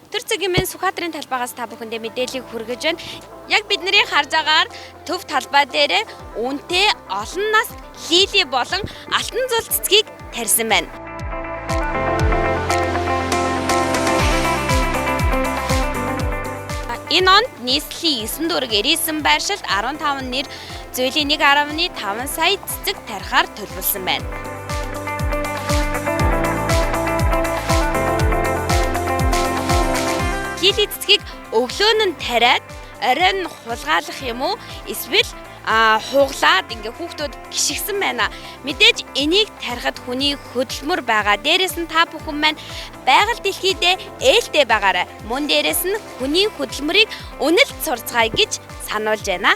Тэр цагийн мен Сүхбаатарын талбайгаас та бүхэндээ мэдээллийг хүргэж байна. Яг бидний харж байгаагаар төв талбай дээр үнэтэй олон нас лили болон алтан зул цэцгийг тарьсан байна. Энэ онд нийслэлийн 9 дүүрэг ирээсэн байршилд 15 нэр зүйлийн 1.5 сая цэцэг тарихаар төлөвлөсөн байна. Лили цэцгийг өглөө нь тариад оройн хулгайлах юм уу эсвэл хуглаад ингээ хүүхдүүд гიშгсэн байна. Мэдээж энийг тарихад хүний хөдөлмөр байгаа. Дээрээс нь та бүхэн маань байгаль дэлхийдээ ээлтэй байгаарай. Мөн дээрээс нь хүний хөдөлмөрийг үнэлж сурцгаая гэж сануулж байна.